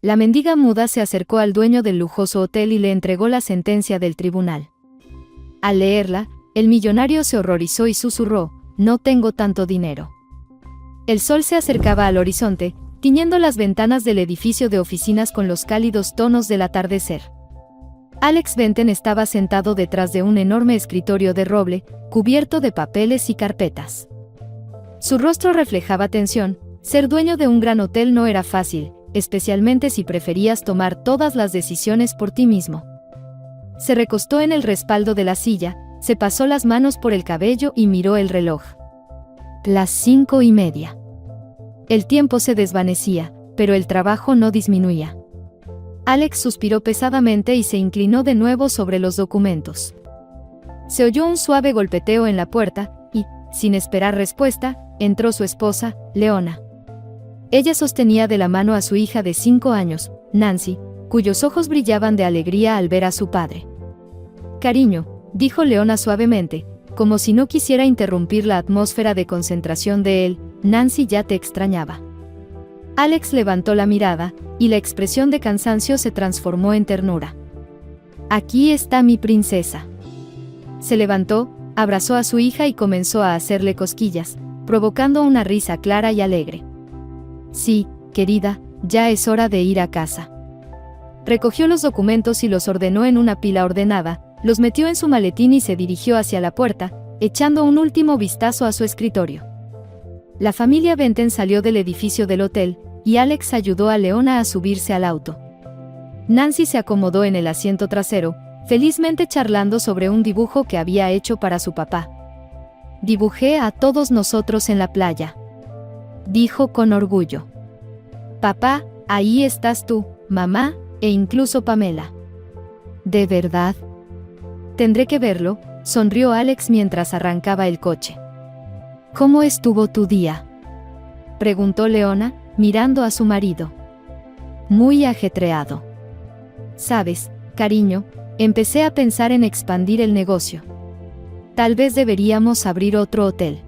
La mendiga muda se acercó al dueño del lujoso hotel y le entregó la sentencia del tribunal. Al leerla, el millonario se horrorizó y susurró: «No tengo tanto dinero». El sol se acercaba al horizonte, tiñendo las ventanas del edificio de oficinas con los cálidos tonos del atardecer. Alex Benten estaba sentado detrás de un enorme escritorio de roble, cubierto de papeles y carpetas. Su rostro reflejaba tensión. Ser dueño de un gran hotel no era fácil, especialmente si preferías tomar todas las decisiones por ti mismo. Se recostó en el respaldo de la silla, se pasó las manos por el cabello y miró el reloj. Las 5:30. El tiempo se desvanecía, pero el trabajo no disminuía. Alex suspiró pesadamente y se inclinó de nuevo sobre los documentos. Se oyó un suave golpeteo en la puerta y, sin esperar respuesta, entró su esposa, Leona. Ella sostenía de la mano a su hija de 5 años, Nancy, cuyos ojos brillaban de alegría al ver a su padre. «Cariño», dijo Leona suavemente, como si no quisiera interrumpir la atmósfera de concentración de él, «Nancy ya te extrañaba». Alex levantó la mirada, y la expresión de cansancio se transformó en ternura. «Aquí está mi princesa». Se levantó, abrazó a su hija y comenzó a hacerle cosquillas, provocando una risa clara y alegre. «Sí, querida, ya es hora de ir a casa». Recogió los documentos y los ordenó en una pila ordenada, los metió en su maletín y se dirigió hacia la puerta, echando un último vistazo a su escritorio. La familia Benten salió del edificio del hotel, y Alex ayudó a Leona a subirse al auto. Nancy se acomodó en el asiento trasero, felizmente charlando sobre un dibujo que había hecho para su papá. «Dibujé a todos nosotros en la playa», dijo con orgullo. «Papá, ahí estás tú, mamá, e incluso Pamela». «¿De verdad?» «Tendré que verlo», sonrió Alex mientras arrancaba el coche. «¿Cómo estuvo tu día?», preguntó Leona, mirando a su marido. «Muy ajetreado. Sabes, cariño, empecé a pensar en expandir el negocio. Tal vez deberíamos abrir otro hotel».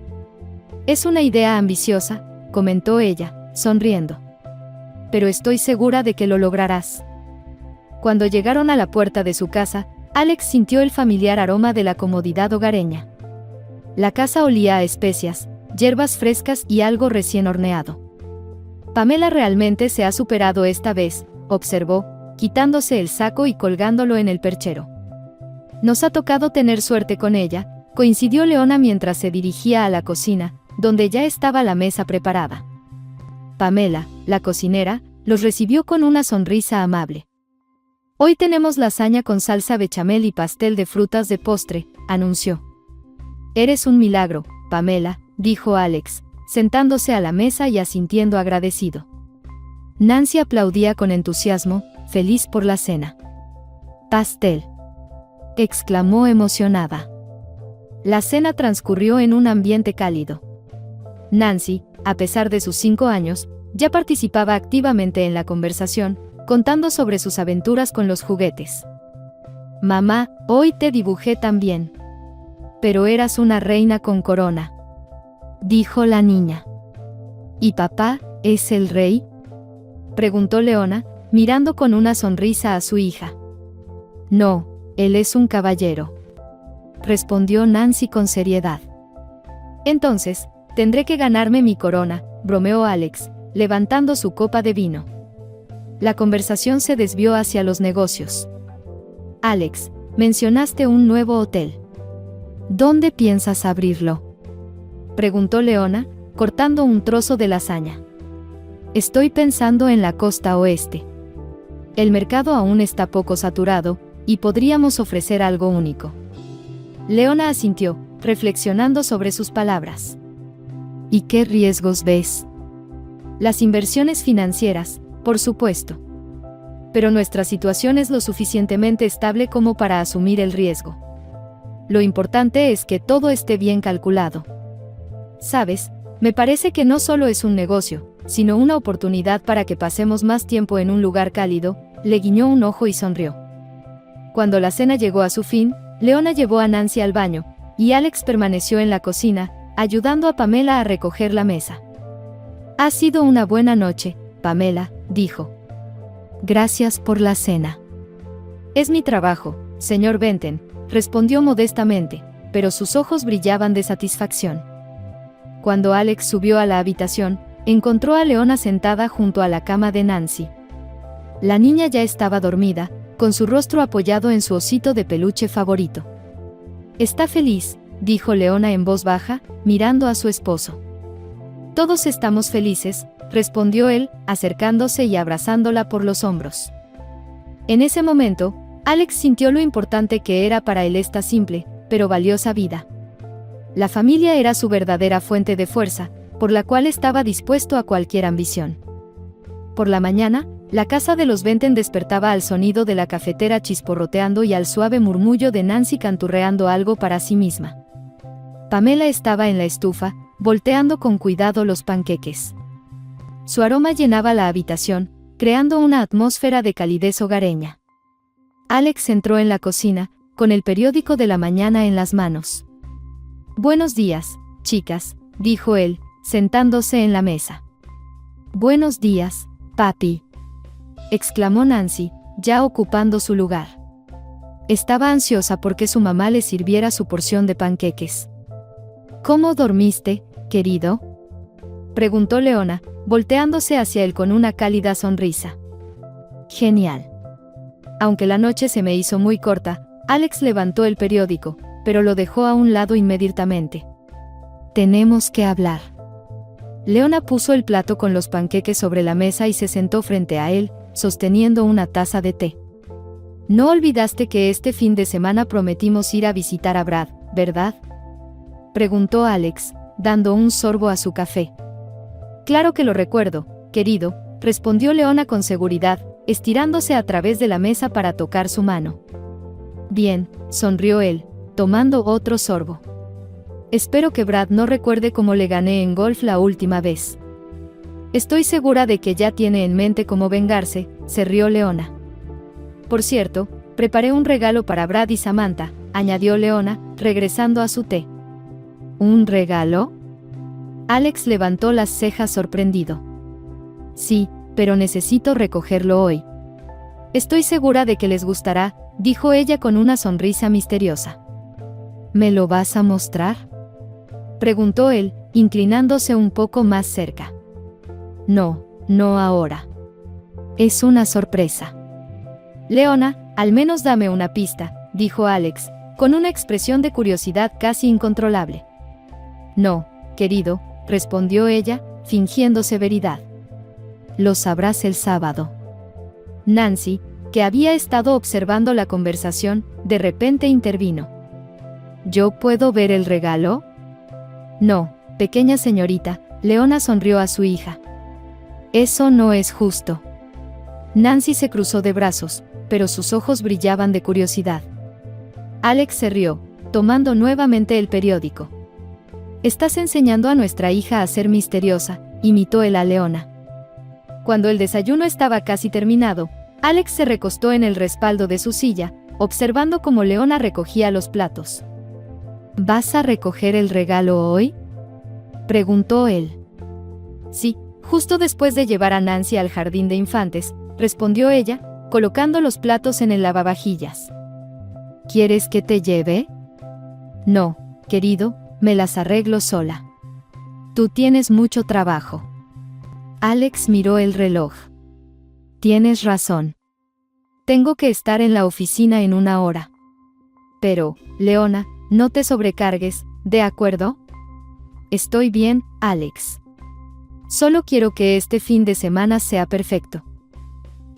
«Es una idea ambiciosa», comentó ella, sonriendo. «Pero estoy segura de que lo lograrás». Cuando llegaron a la puerta de su casa, Alex sintió el familiar aroma de la comodidad hogareña. La casa olía a especias, hierbas frescas y algo recién horneado. «Pamela realmente se ha superado esta vez», observó, quitándose el saco y colgándolo en el perchero. «Nos ha tocado tener suerte con ella», coincidió Leona mientras se dirigía a la cocina, donde ya estaba la mesa preparada. Pamela, la cocinera, los recibió con una sonrisa amable. «Hoy tenemos lasaña con salsa bechamel y pastel de frutas de postre», anunció. «Eres un milagro, Pamela», dijo Alex, sentándose a la mesa y asintiendo agradecido. Nancy aplaudía con entusiasmo, feliz por la cena. «¿Pastel?», exclamó emocionada. La cena transcurrió en un ambiente cálido. Nancy, a pesar de sus 5 años, ya participaba activamente en la conversación, contando sobre sus aventuras con los juguetes. «Mamá, hoy te dibujé también. Pero eras una reina con corona», dijo la niña. «¿Y papá, es el rey?», preguntó Leona, mirando con una sonrisa a su hija. «No, él es un caballero», respondió Nancy con seriedad. «Entonces, tendré que ganarme mi corona», bromeó Alex, levantando su copa de vino. La conversación se desvió hacia los negocios. «Alex, mencionaste un nuevo hotel. ¿Dónde piensas abrirlo?», preguntó Leona, cortando un trozo de lasaña. «Estoy pensando en la costa oeste. El mercado aún está poco saturado, y podríamos ofrecer algo único». Leona asintió, reflexionando sobre sus palabras. «¿Y qué riesgos ves?». «Las inversiones financieras, por supuesto. Pero nuestra situación es lo suficientemente estable como para asumir el riesgo. Lo importante es que todo esté bien calculado. Sabes, me parece que no solo es un negocio, sino una oportunidad para que pasemos más tiempo en un lugar cálido», le guiñó un ojo y sonrió. Cuando la cena llegó a su fin, Leona llevó a Nancy al baño, y Alex permaneció en la cocina, ayudando a Pamela a recoger la mesa. «Ha sido una buena noche, Pamela», dijo. Gracias por la cena. Es mi trabajo, señor Benton, respondió modestamente, pero sus ojos brillaban de satisfacción. Cuando Alex subió a la habitación, encontró a Leona sentada junto a la cama de Nancy. La niña ya estaba dormida, con su rostro apoyado en su osito de peluche favorito. «Está feliz», dijo Leona en voz baja, mirando a su esposo. «Todos estamos felices», respondió él, acercándose y abrazándola por los hombros. En ese momento, Alex sintió lo importante que era para él esta simple, pero valiosa vida. La familia era su verdadera fuente de fuerza, por la cual estaba dispuesto a cualquier ambición. Por la mañana, la casa de los Benton despertaba al sonido de la cafetera chisporroteando y al suave murmullo de Nancy canturreando algo para sí misma. Pamela estaba en la estufa, volteando con cuidado los panqueques. Su aroma llenaba la habitación, creando una atmósfera de calidez hogareña. Alex entró en la cocina, con el periódico de la mañana en las manos. «Buenos días, chicas», dijo él, sentándose en la mesa. «Buenos días, papi», exclamó Nancy, ya ocupando su lugar. Estaba ansiosa porque su mamá le sirviera su porción de panqueques. «¿Cómo dormiste, querido?», preguntó Leona, volteándose hacia él con una cálida sonrisa. «Genial». Aunque la noche se me hizo muy corta, Alex levantó el periódico, pero lo dejó a un lado inmediatamente. «Tenemos que hablar». Leona puso el plato con los panqueques sobre la mesa y se sentó frente a él, sosteniendo una taza de té. «No olvidaste que este fin de semana prometimos ir a visitar a Brad, ¿verdad?», preguntó Alex, dando un sorbo a su café. «Claro que lo recuerdo, querido», respondió Leona con seguridad, estirándose a través de la mesa para tocar su mano. «Bien», sonrió él, tomando otro sorbo. «Espero que Brad no recuerde cómo le gané en golf la última vez». «Estoy segura de que ya tiene en mente cómo vengarse», se rió Leona. «Por cierto, preparé un regalo para Brad y Samantha», añadió Leona, regresando a su té. «¿Un regalo?». Alex levantó las cejas sorprendido. «Sí, pero necesito recogerlo hoy». «Estoy segura de que les gustará», dijo ella con una sonrisa misteriosa. «¿Me lo vas a mostrar?», preguntó él, inclinándose un poco más cerca. «No, no ahora. Es una sorpresa». «Leona, al menos dame una pista», dijo Alex, con una expresión de curiosidad casi incontrolable. «No, querido», respondió ella, fingiendo severidad. «Lo sabrás el sábado». Nancy, que había estado observando la conversación, de repente intervino. «¿Yo puedo ver el regalo?». «No, pequeña señorita», Leona sonrió a su hija. «Eso no es justo». Nancy se cruzó de brazos, pero sus ojos brillaban de curiosidad. Alex se rió, tomando nuevamente el periódico. «Estás enseñando a nuestra hija a ser misteriosa», imitó él a Leona. Cuando el desayuno estaba casi terminado, Alex se recostó en el respaldo de su silla, observando cómo Leona recogía los platos. «¿Vas a recoger el regalo hoy?», preguntó él. «Sí, justo después de llevar a Nancy al jardín de infantes», respondió ella, colocando los platos en el lavavajillas. «¿Quieres que te lleve?». «No, querido, me las arreglo sola». «Tú tienes mucho trabajo». Alex miró el reloj. «Tienes razón. Tengo que estar en la oficina en 1 hora». «Pero, Leona, no te sobrecargues, ¿de acuerdo?». «Estoy bien, Alex. Solo quiero que este fin de semana sea perfecto».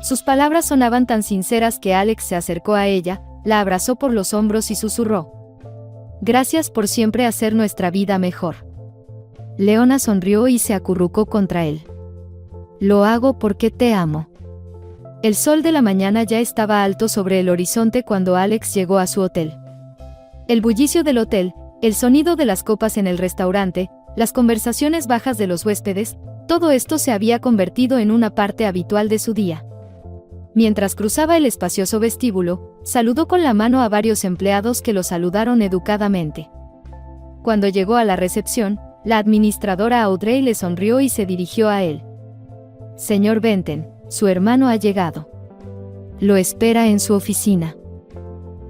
Sus palabras sonaban tan sinceras que Alex se acercó a ella, la abrazó por los hombros y susurró: «Gracias por siempre hacer nuestra vida mejor». Leona sonrió y se acurrucó contra él. «Lo hago porque te amo». El sol de la mañana ya estaba alto sobre el horizonte cuando Alex llegó a su hotel. El bullicio del hotel, el sonido de las copas en el restaurante, las conversaciones bajas de los huéspedes, todo esto se había convertido en una parte habitual de su día. Mientras cruzaba el espacioso vestíbulo, saludó con la mano a varios empleados que lo saludaron educadamente. Cuando llegó a la recepción, la administradora Audrey le sonrió y se dirigió a él. «Señor Benton, su hermano ha llegado». Lo espera en su oficina.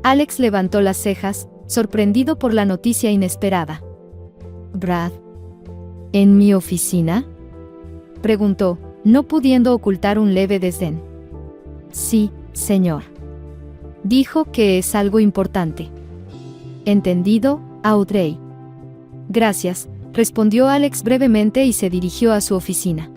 Alex levantó las cejas, sorprendido por la noticia inesperada. ¿Brad? ¿En mi oficina?, preguntó, no pudiendo ocultar un leve desdén. Sí, señor. Dijo que es algo importante. ¿Entendido, Audrey? Gracias, respondió Alex brevemente y se dirigió a su oficina.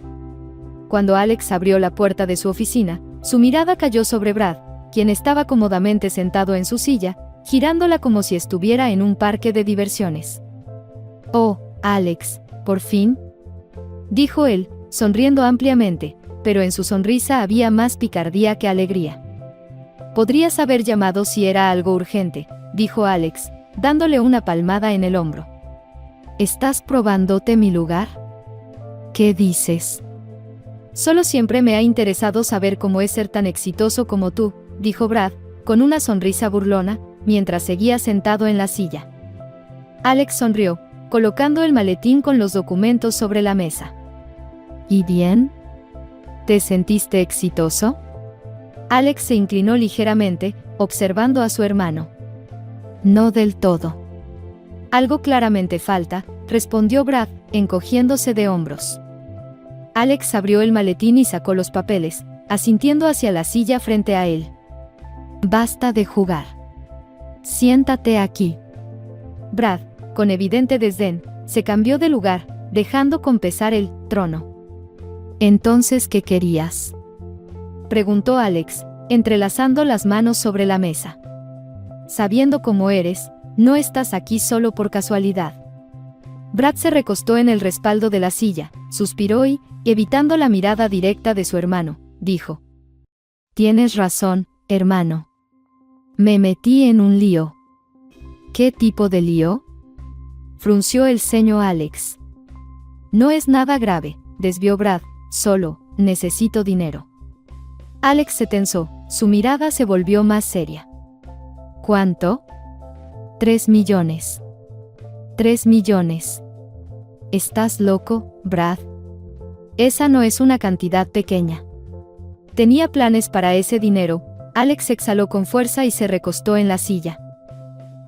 Cuando Alex abrió la puerta de su oficina, su mirada cayó sobre Brad, quien estaba cómodamente sentado en su silla, girándola como si estuviera en un parque de diversiones. «Oh, Alex, por fin», dijo él, sonriendo ampliamente, pero en su sonrisa había más picardía que alegría. «Podrías haber llamado si era algo urgente», dijo Alex, dándole una palmada en el hombro. «¿Estás probándote mi lugar?» «¿Qué dices?» «Solo siempre me ha interesado saber cómo es ser tan exitoso como tú», dijo Brad, con una sonrisa burlona, mientras seguía sentado en la silla. Alex sonrió, colocando el maletín con los documentos sobre la mesa. «¿Y bien? ¿Te sentiste exitoso?» Alex se inclinó ligeramente, observando a su hermano. «No del todo». «Algo claramente falta», respondió Brad, encogiéndose de hombros. Alex abrió el maletín y sacó los papeles, asintiendo hacia la silla frente a él. «Basta de jugar. Siéntate aquí». Brad, con evidente desdén, se cambió de lugar, dejando con pesar el trono. «¿Entonces qué querías?», preguntó Alex, entrelazando las manos sobre la mesa. «Sabiendo cómo eres, no estás aquí solo por casualidad». Brad se recostó en el respaldo de la silla, suspiró y, evitando la mirada directa de su hermano, dijo: «Tienes razón, hermano. Me metí en un lío». «¿Qué tipo de lío?», frunció el ceño Alex. «No es nada grave», desvió Brad, «solo, necesito dinero». Alex se tensó, su mirada se volvió más seria. «¿Cuánto?». «3 millones». «3 millones. ¿Estás loco, Brad? Esa no es una cantidad pequeña». Tenía planes para ese dinero. Alex exhaló con fuerza y se recostó en la silla.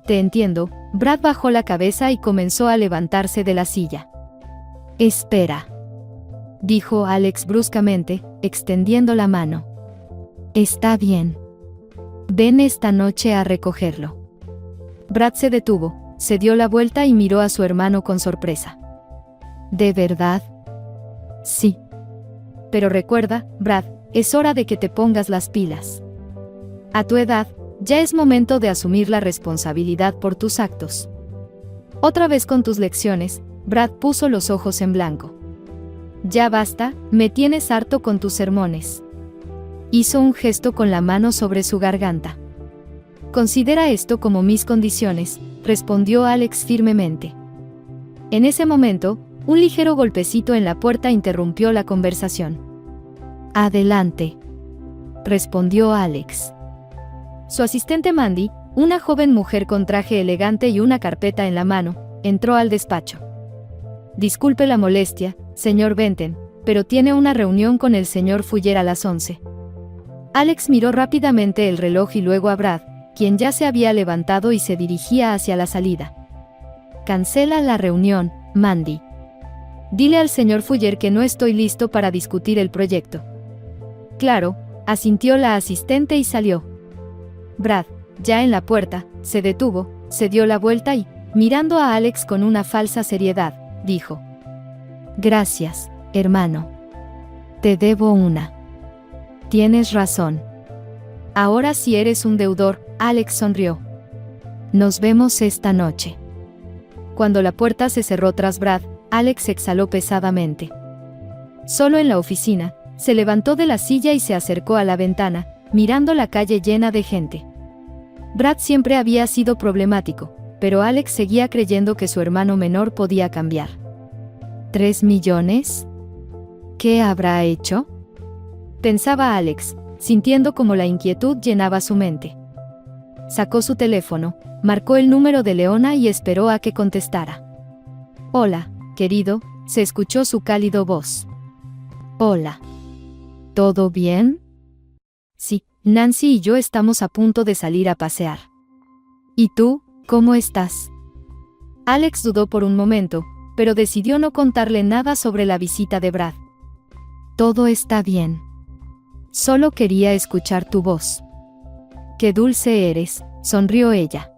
«Te entiendo». Brad bajó la cabeza y comenzó a levantarse de la silla. «Espera», dijo Alex bruscamente, extendiendo la mano. «Está bien. Ven esta noche a recogerlo». Brad se detuvo, se dio la vuelta y miró a su hermano con sorpresa. «¿De verdad?». «Sí. Pero recuerda, Brad, es hora de que te pongas las pilas. A tu edad, ya es momento de asumir la responsabilidad por tus actos». «Otra vez con tus lecciones», Brad puso los ojos en blanco. «Ya basta, me tienes harto con tus sermones». Hizo un gesto con la mano sobre su garganta. «Considera esto como mis condiciones», respondió Alex firmemente. En ese momento, un ligero golpecito en la puerta interrumpió la conversación. «Adelante», respondió Alex. Su asistente Mandy, una joven mujer con traje elegante y una carpeta en la mano, entró al despacho. «Disculpe la molestia, señor Benton, pero tiene una reunión con el señor Fuller a las 11». Alex miró rápidamente el reloj y luego a Brad, quien ya se había levantado y se dirigía hacia la salida. «Cancela la reunión, Mandy. Dile al señor Fuller que no estoy listo para discutir el proyecto». «Claro», asintió la asistente y salió. Brad, ya en la puerta, se detuvo, se dio la vuelta y, mirando a Alex con una falsa seriedad, dijo: «Gracias, hermano. Te debo una». «Tienes razón. Ahora sí eres un deudor», Alex sonrió. «Nos vemos esta noche». Cuando la puerta se cerró tras Brad, Alex exhaló pesadamente. Solo en la oficina, se levantó de la silla y se acercó a la ventana, mirando la calle llena de gente. Brad siempre había sido problemático, pero Alex seguía creyendo que su hermano menor podía cambiar. ¿3 millones? ¿Qué habrá hecho?, pensaba Alex, sintiendo como la inquietud llenaba su mente. Sacó su teléfono, marcó el número de Leona y esperó a que contestara. «Hola, querido», se escuchó su cálido voz. «Hola. ¿Todo bien?». «Sí, Nancy y yo estamos a punto de salir a pasear. ¿Y tú, cómo estás? Alex dudó por un momento, pero decidió no contarle nada sobre la visita de Brad. Todo está bien. Solo quería escuchar tu voz. Qué dulce eres, sonrió ella.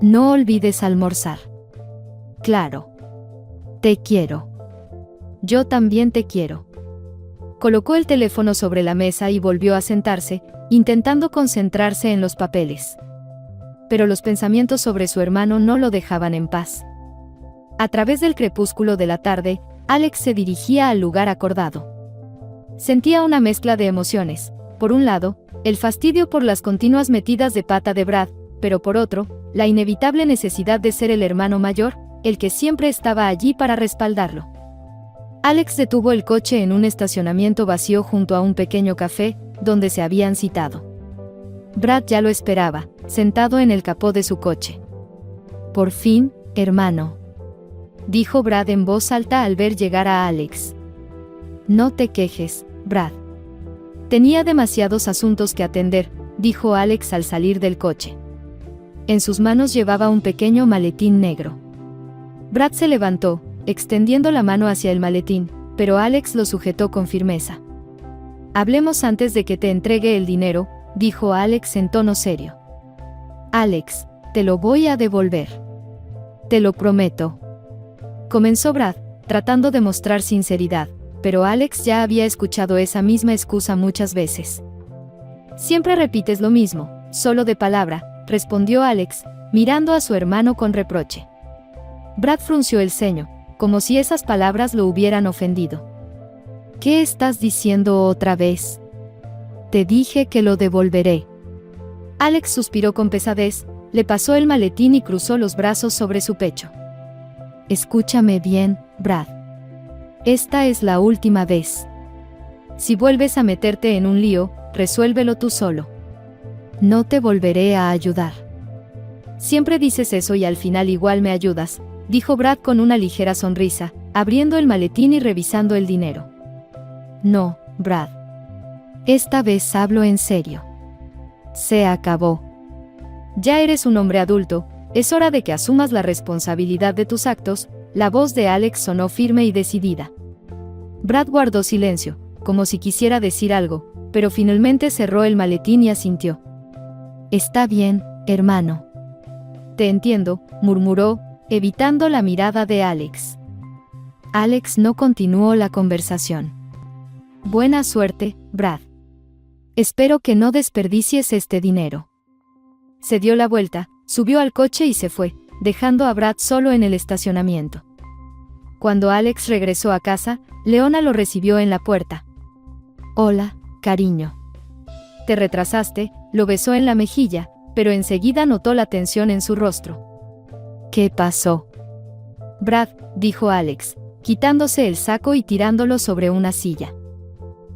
No olvides almorzar. Claro. Te quiero. Yo también te quiero. Colocó el teléfono sobre la mesa y volvió a sentarse, intentando concentrarse en los papeles. Pero los pensamientos sobre su hermano no lo dejaban en paz. A través del crepúsculo de la tarde, Alex se dirigía al lugar acordado. Sentía una mezcla de emociones. Por un lado, el fastidio por las continuas metidas de pata de Brad, pero por otro, la inevitable necesidad de ser el hermano mayor, el que siempre estaba allí para respaldarlo. Alex detuvo el coche en un estacionamiento vacío junto a un pequeño café, donde se habían citado. Brad ya lo esperaba, sentado en el capó de su coche. Por fin, hermano, dijo Brad en voz alta al ver llegar a Alex. No te quejes, Brad. Tenía demasiados asuntos que atender, dijo Alex al salir del coche. En sus manos llevaba un pequeño maletín negro. Brad se levantó, extendiendo la mano hacia el maletín, pero Alex lo sujetó con firmeza. Hablemos antes de que te entregue el dinero, dijo Alex en tono serio. Alex, te lo voy a devolver. Te lo prometo. Comenzó Brad, tratando de mostrar sinceridad, pero Alex ya había escuchado esa misma excusa muchas veces. Siempre repites lo mismo, solo de palabra, respondió Alex, mirando a su hermano con reproche. Brad frunció el ceño, como si esas palabras lo hubieran ofendido. ¿Qué estás diciendo otra vez? Te dije que lo devolveré. Alex suspiró con pesadez, le pasó el maletín y cruzó los brazos sobre su pecho. Escúchame bien, Brad. Esta es la última vez. Si vuelves a meterte en un lío, resuélvelo tú solo. No te volveré a ayudar. Siempre dices eso y al final igual me ayudas, dijo Brad con una ligera sonrisa, abriendo el maletín y revisando el dinero. No, Brad. Esta vez hablo en serio. Se acabó. Ya eres un hombre adulto, es hora de que asumas la responsabilidad de tus actos. La voz de Alex sonó firme y decidida. Brad guardó silencio, como si quisiera decir algo, pero finalmente cerró el maletín y asintió. Está bien, hermano. Te entiendo, murmuró, evitando la mirada de Alex. Alex no continuó la conversación. Buena suerte, Brad. Espero que no desperdicies este dinero. Se dio la vuelta, subió al coche y se fue, dejando a Brad solo en el estacionamiento. Cuando Alex regresó a casa, Leona lo recibió en la puerta. Hola, cariño. Te retrasaste, lo besó en la mejilla, pero enseguida notó la tensión en su rostro. ¿Qué pasó? Brad, dijo Alex, quitándose el saco y tirándolo sobre una silla.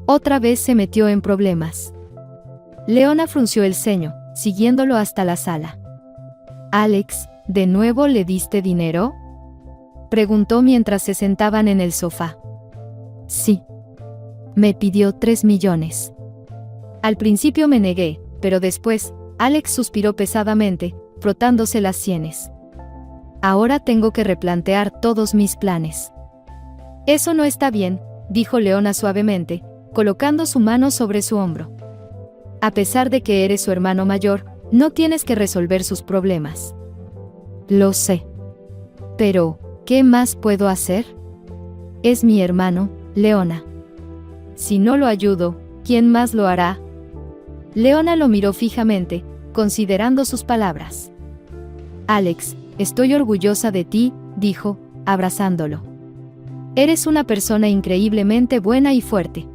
Otra vez se metió en problemas. Leona frunció el ceño, siguiéndolo hasta la sala. Alex, ¿de nuevo le diste dinero? Preguntó mientras se sentaban en el sofá. Sí. Me pidió 3 millones. Al principio me negué, pero después, Alex suspiró pesadamente, frotándose las sienes. Ahora tengo que replantear todos mis planes. Eso no está bien, dijo Leona suavemente, colocando su mano sobre su hombro. A pesar de que eres su hermano mayor, no tienes que resolver sus problemas. Lo sé. Pero, ¿qué más puedo hacer? Es mi hermano, Leona. Si no lo ayudo, ¿quién más lo hará? Leona lo miró fijamente, considerando sus palabras. Alex, estoy orgullosa de ti, dijo, abrazándolo. Eres una persona increíblemente buena y fuerte.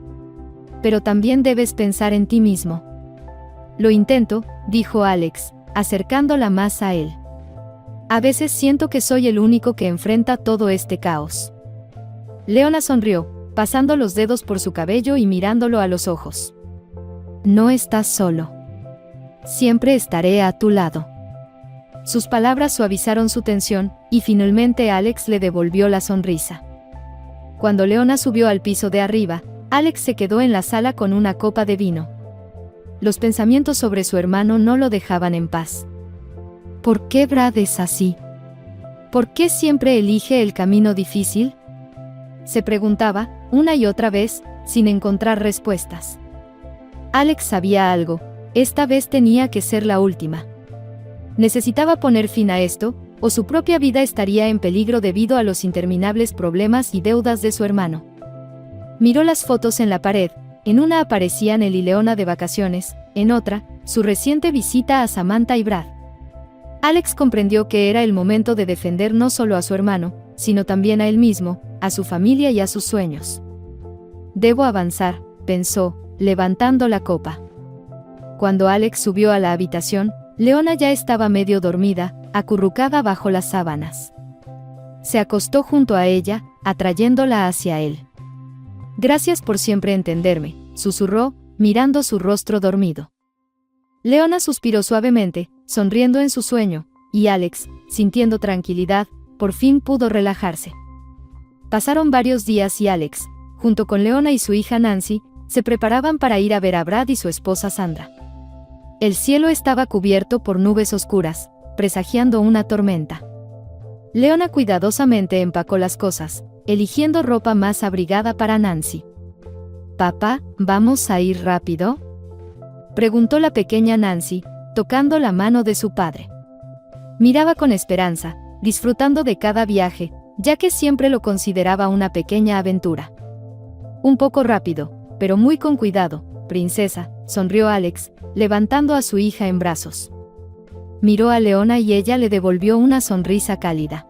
Pero también debes pensar en ti mismo. Lo intento, dijo Alex, acercándola más a él. A veces siento que soy el único que enfrenta todo este caos. Leona sonrió, pasando los dedos por su cabello y mirándolo a los ojos. No estás solo. Siempre estaré a tu lado. Sus palabras suavizaron su tensión, y finalmente Alex le devolvió la sonrisa. Cuando Leona subió al piso de arriba, Alex se quedó en la sala con una copa de vino. los pensamientos sobre su hermano no lo dejaban en paz. ¿Por qué Brad es así? ¿Por qué siempre elige el camino difícil? Se preguntaba, una y otra vez, sin encontrar respuestas. Alex sabía algo, esta vez tenía que ser la última. Necesitaba poner fin a esto, o su propia vida estaría en peligro debido a los interminables problemas y deudas de su hermano. Miró las fotos en la pared, en una aparecían él y Leona de vacaciones, en otra, su reciente visita a Samantha y Brad. Alex comprendió que era el momento de defender no solo a su hermano, sino también a él mismo, a su familia y a sus sueños. Debo avanzar, pensó, levantando la copa. Cuando Alex subió a la habitación, Leona ya estaba medio dormida, acurrucada bajo las sábanas. Se acostó junto a ella, atrayéndola hacia él. «Gracias por siempre entenderme», susurró, mirando su rostro dormido. Leona suspiró suavemente, sonriendo en su sueño, y Alex, sintiendo tranquilidad, por fin pudo relajarse. Pasaron varios días y Alex, junto con Leona y su hija Nancy, se preparaban para ir a ver a Brad y su esposa Sandra. El cielo estaba cubierto por nubes oscuras, presagiando una tormenta. Leona cuidadosamente empacó las cosas, eligiendo ropa más abrigada para Nancy. «Papá, ¿vamos a ir rápido?», preguntó la pequeña Nancy, tocando la mano de su padre. Miraba con esperanza, disfrutando de cada viaje, ya que siempre lo consideraba una pequeña aventura. «Un poco rápido, pero muy con cuidado, princesa», sonrió Alex, levantando a su hija en brazos. Miró a Leona y ella le devolvió una sonrisa cálida.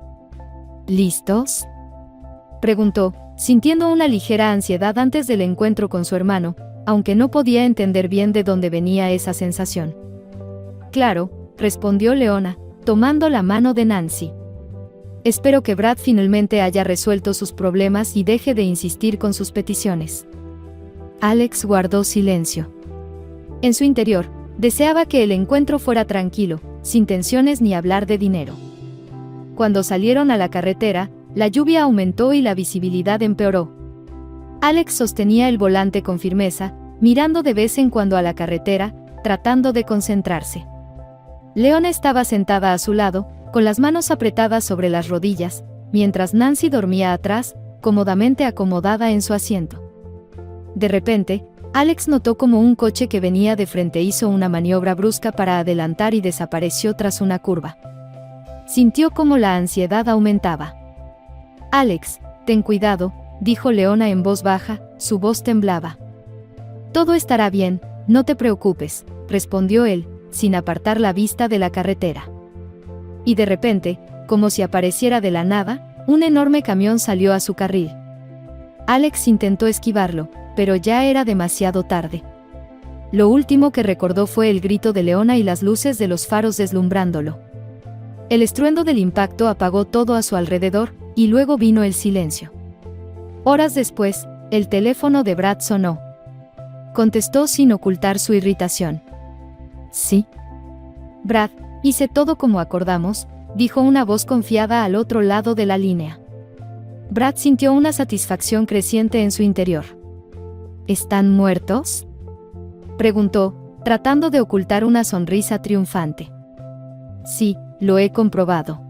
«¿Listos?», preguntó, sintiendo una ligera ansiedad antes del encuentro con su hermano, aunque no podía entender bien de dónde venía esa sensación. «Claro», respondió Leona, tomando la mano de Nancy. «Espero que Brad finalmente haya resuelto sus problemas y deje de insistir con sus peticiones». Alex guardó silencio. En su interior, deseaba que el encuentro fuera tranquilo, sin tensiones ni hablar de dinero. Cuando salieron a la carretera, la lluvia aumentó y la visibilidad empeoró. Alex sostenía el volante con firmeza, mirando de vez en cuando a la carretera, tratando de concentrarse. Leona estaba sentada a su lado, con las manos apretadas sobre las rodillas, mientras Nancy dormía atrás, cómodamente acomodada en su asiento. De repente, Alex notó como un coche que venía de frente hizo una maniobra brusca para adelantar y desapareció tras una curva. Sintió como la ansiedad aumentaba. «Alex, ten cuidado», dijo Leona en voz baja, su voz temblaba. «Todo estará bien, no te preocupes», respondió él, sin apartar la vista de la carretera. Y de repente, como si apareciera de la nada, un enorme camión salió a su carril. Alex intentó esquivarlo, pero ya era demasiado tarde. Lo último que recordó fue el grito de Leona y las luces de los faros deslumbrándolo. El estruendo del impacto apagó todo a su alrededor, y luego vino el silencio. Horas después, el teléfono de Brad sonó. Contestó sin ocultar su irritación. «Sí». «Brad, hice todo como acordamos», dijo una voz confiada al otro lado de la línea. Brad sintió una satisfacción creciente en su interior. «¿Están muertos?», preguntó, tratando de ocultar una sonrisa triunfante. «Sí, lo he comprobado».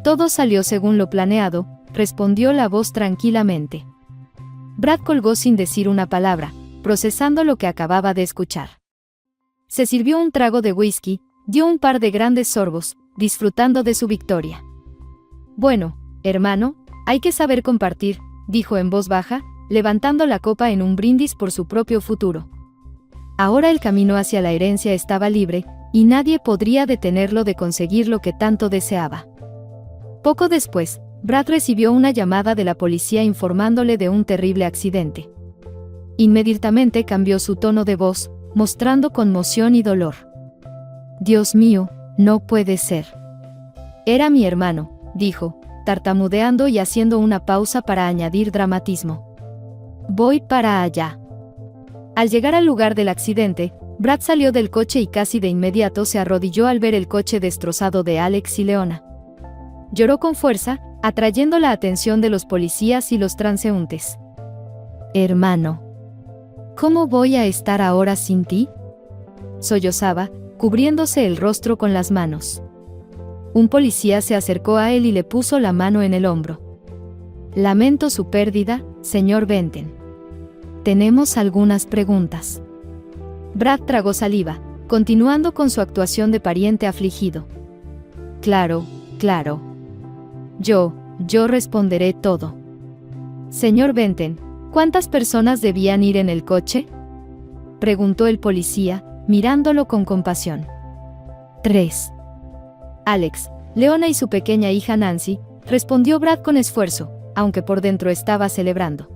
«Todo salió según lo planeado», respondió la voz tranquilamente. Brad colgó sin decir una palabra, procesando lo que acababa de escuchar. Se sirvió un trago de whisky, dio un par de grandes sorbos, disfrutando de su victoria. «Bueno, hermano, hay que saber compartir», dijo en voz baja, levantando la copa en un brindis por su propio futuro. Ahora el camino hacia la herencia estaba libre, y nadie podría detenerlo de conseguir lo que tanto deseaba. Poco después, Brad recibió una llamada de la policía informándole de un terrible accidente. Inmediatamente cambió su tono de voz, mostrando conmoción y dolor. «Dios mío, no puede ser». «Era mi hermano», dijo, tartamudeando y haciendo una pausa para añadir dramatismo. «Voy para allá». Al llegar al lugar del accidente, Brad salió del coche y casi de inmediato se arrodilló al ver el coche destrozado de Alex y Leona. Lloró con fuerza, atrayendo la atención de los policías y los transeúntes. «Hermano, ¿cómo voy a estar ahora sin ti?», sollozaba, cubriéndose el rostro con las manos. Un policía se acercó a él y le puso la mano en el hombro. Lamento su pérdida, señor Benton. Tenemos algunas preguntas. Brad tragó saliva, continuando con su actuación de pariente afligido. Claro, claro. Yo responderé todo. Señor Benton, ¿cuántas personas debían ir en el coche?, preguntó el policía, mirándolo con compasión. 3. Alex, Leona y su pequeña hija Nancy, respondió Brad con esfuerzo, aunque por dentro estaba celebrando.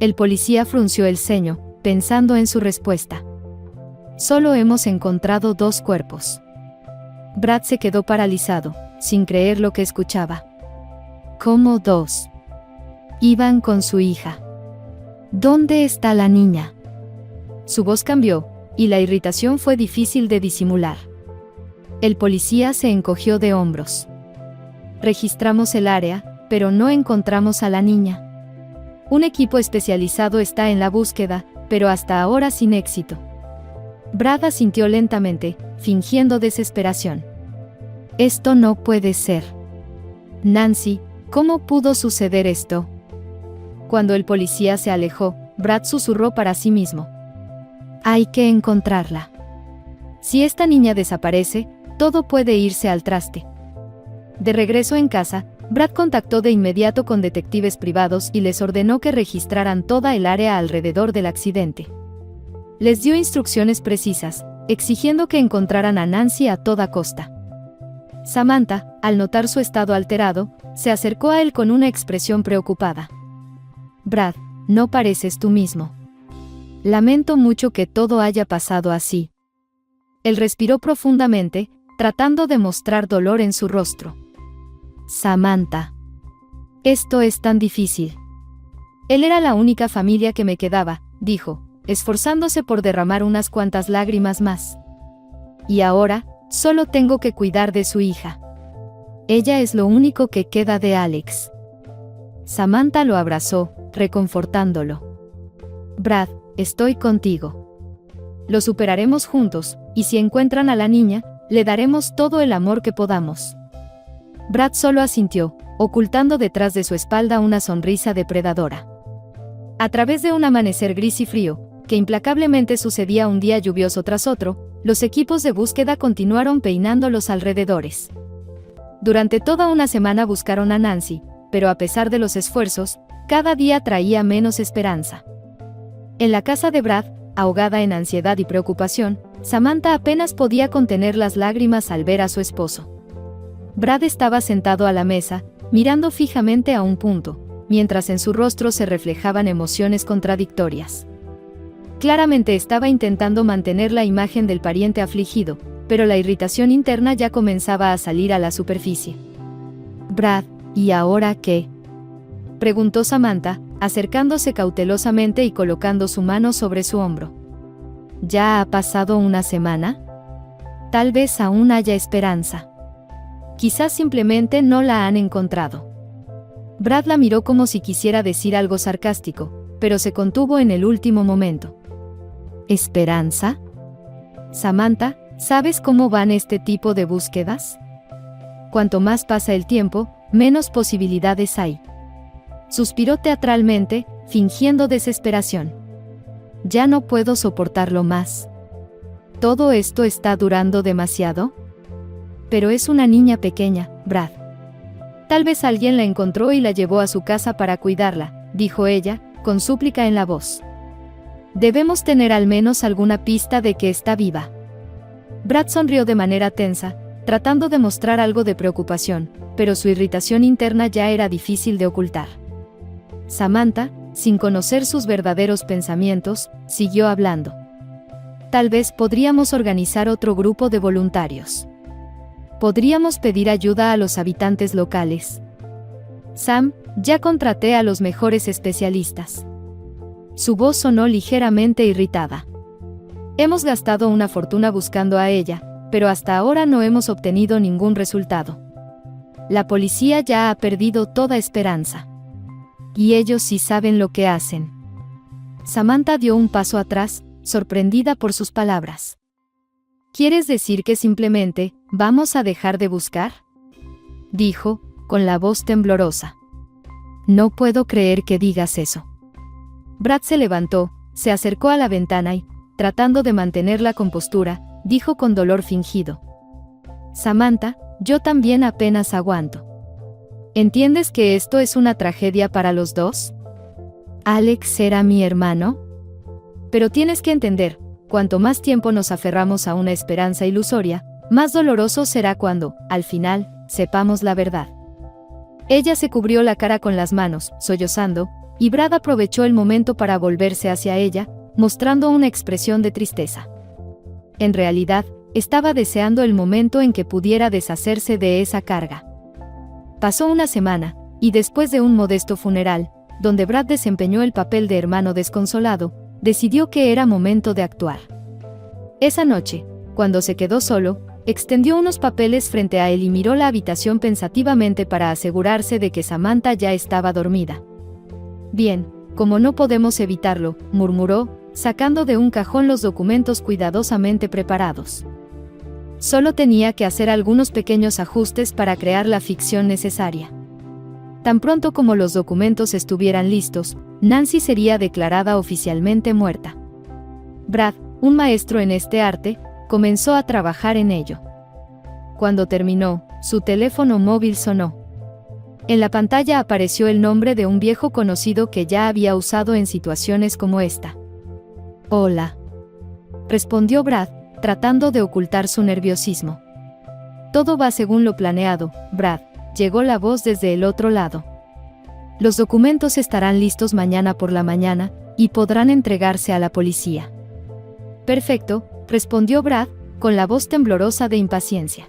El policía frunció el ceño, pensando en su respuesta. Solo hemos encontrado 2 cuerpos. Brad se quedó paralizado, sin creer lo que escuchaba. ¿Cómo 2? Iban con su hija. ¿Dónde está la niña? Su voz cambió, y la irritación fue difícil de disimular. El policía se encogió de hombros. Registramos el área, pero no encontramos a la niña. Un equipo especializado está en la búsqueda, pero hasta ahora sin éxito. Brad asintió lentamente, fingiendo desesperación. Esto no puede ser. Nancy, ¿cómo pudo suceder esto? Cuando el policía se alejó, Brad susurró para sí mismo. Hay que encontrarla. Si esta niña desaparece, todo puede irse al traste. De regreso en casa, Brad contactó de inmediato con detectives privados y les ordenó que registraran toda el área alrededor del accidente. Les dio instrucciones precisas, exigiendo que encontraran a Nancy a toda costa. Samantha, al notar su estado alterado, se acercó a él con una expresión preocupada. Brad, no pareces tú mismo. Lamento mucho que todo haya pasado así. Él respiró profundamente, tratando de mostrar dolor en su rostro. Samantha. Esto es tan difícil. Él era la única familia que me quedaba, dijo, esforzándose por derramar unas cuantas lágrimas más. Y ahora, solo tengo que cuidar de su hija. Ella es lo único que queda de Alex. Samantha lo abrazó, reconfortándolo. Brad, estoy contigo. Lo superaremos juntos, y si encuentran a la niña, le daremos todo el amor que podamos. Brad solo asintió, ocultando detrás de su espalda una sonrisa depredadora. A través de un amanecer gris y frío, que implacablemente sucedía un día lluvioso tras otro, los equipos de búsqueda continuaron peinando los alrededores. Durante toda una semana buscaron a Nancy, pero a pesar de los esfuerzos, cada día traía menos esperanza. En la casa de Brad, ahogada en ansiedad y preocupación, Samantha apenas podía contener las lágrimas al ver a su esposo. Brad estaba sentado a la mesa, mirando fijamente a un punto, mientras en su rostro se reflejaban emociones contradictorias. Claramente estaba intentando mantener la imagen del pariente afligido, pero la irritación interna ya comenzaba a salir a la superficie. Brad, ¿y ahora qué?, preguntó Samantha, acercándose cautelosamente y colocando su mano sobre su hombro. ¿Ya ha pasado una semana? Tal vez aún haya esperanza. Quizás simplemente no la han encontrado. Brad la miró como si quisiera decir algo sarcástico, pero se contuvo en el último momento. ¿Esperanza? Samantha, ¿sabes cómo van este tipo de búsquedas? Cuanto más pasa el tiempo, menos posibilidades hay. Suspiró teatralmente, fingiendo desesperación. Ya no puedo soportarlo más. ¿Todo esto está durando demasiado? Pero es una niña pequeña, Brad. Tal vez alguien la encontró y la llevó a su casa para cuidarla, dijo ella, con súplica en la voz. Debemos tener al menos alguna pista de que está viva. Brad sonrió de manera tensa, tratando de mostrar algo de preocupación, pero su irritación interna ya era difícil de ocultar. Samantha, sin conocer sus verdaderos pensamientos, siguió hablando. Tal vez podríamos organizar otro grupo de voluntarios. Podríamos pedir ayuda a los habitantes locales. Sam, ya contraté a los mejores especialistas. Su voz sonó ligeramente irritada. Hemos gastado una fortuna buscando a ella, pero hasta ahora no hemos obtenido ningún resultado. La policía ya ha perdido toda esperanza. Y ellos sí saben lo que hacen. Samantha dio un paso atrás, sorprendida por sus palabras. ¿Quieres decir que simplemente vamos a dejar de buscar?, dijo, con la voz temblorosa. No puedo creer que digas eso. Brad se levantó, se acercó a la ventana y, tratando de mantener la compostura, dijo con dolor fingido. Samantha, yo también apenas aguanto. ¿Entiendes que esto es una tragedia para los dos? Alex era mi hermano. Pero tienes que entender, cuanto más tiempo nos aferramos a una esperanza ilusoria, más doloroso será cuando, al final, sepamos la verdad. Ella se cubrió la cara con las manos, sollozando, y Brad aprovechó el momento para volverse hacia ella, mostrando una expresión de tristeza. En realidad, estaba deseando el momento en que pudiera deshacerse de esa carga. Pasó una semana, y después de un modesto funeral, donde Brad desempeñó el papel de hermano desconsolado, decidió que era momento de actuar. Esa noche, cuando se quedó solo, extendió unos papeles frente a él y miró la habitación pensativamente para asegurarse de que Samantha ya estaba dormida. Bien, como no podemos evitarlo, murmuró, sacando de un cajón los documentos cuidadosamente preparados. Solo tenía que hacer algunos pequeños ajustes para crear la ficción necesaria. Tan pronto como los documentos estuvieran listos, Nancy sería declarada oficialmente muerta. Brad, un maestro en este arte, comenzó a trabajar en ello. Cuando terminó, su teléfono móvil sonó. En la pantalla apareció el nombre de un viejo conocido que ya había usado en situaciones como esta. Hola, respondió Brad, tratando de ocultar su nerviosismo. Todo va según lo planeado, Brad, llegó la voz desde el otro lado. Los documentos estarán listos mañana por la mañana, y podrán entregarse a la policía. Perfecto, respondió Brad, con la voz temblorosa de impaciencia.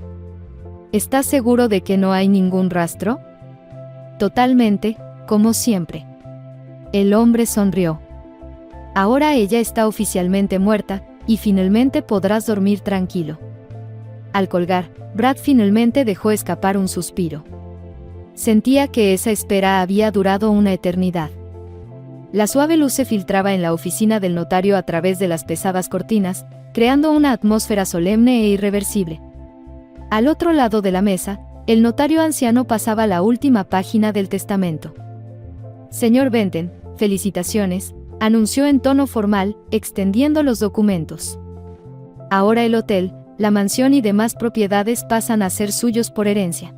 ¿Estás seguro de que no hay ningún rastro? Totalmente, como siempre. El hombre sonrió. Ahora ella está oficialmente muerta, y finalmente podrás dormir tranquilo. Al colgar, Brad finalmente dejó escapar un suspiro. Sentía que esa espera había durado una eternidad. La suave luz se filtraba en la oficina del notario a través de las pesadas cortinas, creando una atmósfera solemne e irreversible. Al otro lado de la mesa, el notario anciano pasaba la última página del testamento. Señor Benton, felicitaciones, anunció en tono formal, extendiendo los documentos. Ahora el hotel, la mansión y demás propiedades pasan a ser suyos por herencia.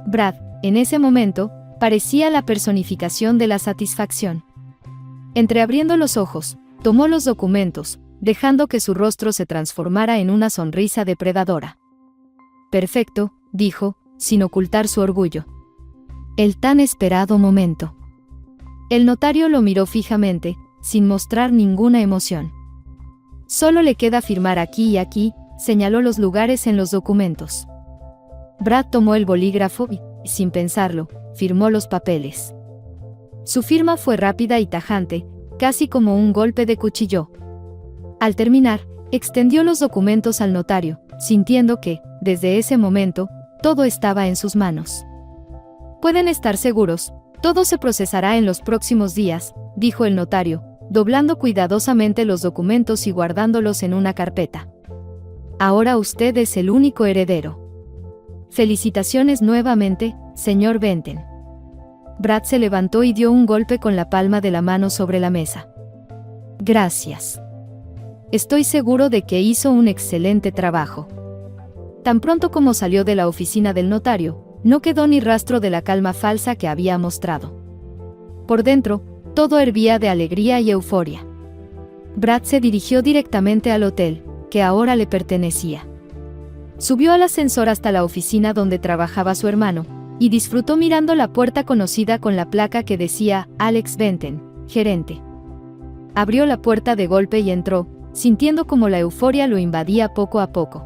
Brad, en ese momento, parecía la personificación de la satisfacción. Entreabriendo los ojos, tomó los documentos, dejando que su rostro se transformara en una sonrisa depredadora. Perfecto, dijo, sin ocultar su orgullo. El tan esperado momento. El notario lo miró fijamente, sin mostrar ninguna emoción. Solo le queda firmar aquí y aquí, señaló los lugares en los documentos. Brad tomó el bolígrafo y, sin pensarlo, firmó los papeles. Su firma fue rápida y tajante, casi como un golpe de cuchillo. Al terminar, extendió los documentos al notario, sintiendo que, desde ese momento, todo estaba en sus manos. Pueden estar seguros, todo se procesará en los próximos días, dijo el notario, doblando cuidadosamente los documentos y guardándolos en una carpeta. Ahora usted es el único heredero. Felicitaciones nuevamente, señor Benton. Brad se levantó y dio un golpe con la palma de la mano sobre la mesa. Gracias. Estoy seguro de que hizo un excelente trabajo. Tan pronto como salió de la oficina del notario, no quedó ni rastro de la calma falsa que había mostrado. Por dentro, todo hervía de alegría y euforia. Brad se dirigió directamente al hotel, que ahora le pertenecía. Subió al ascensor hasta la oficina donde trabajaba su hermano, y disfrutó mirando la puerta conocida con la placa que decía Alex Benton, gerente. Abrió la puerta de golpe y entró, sintiendo como la euforia lo invadía poco a poco.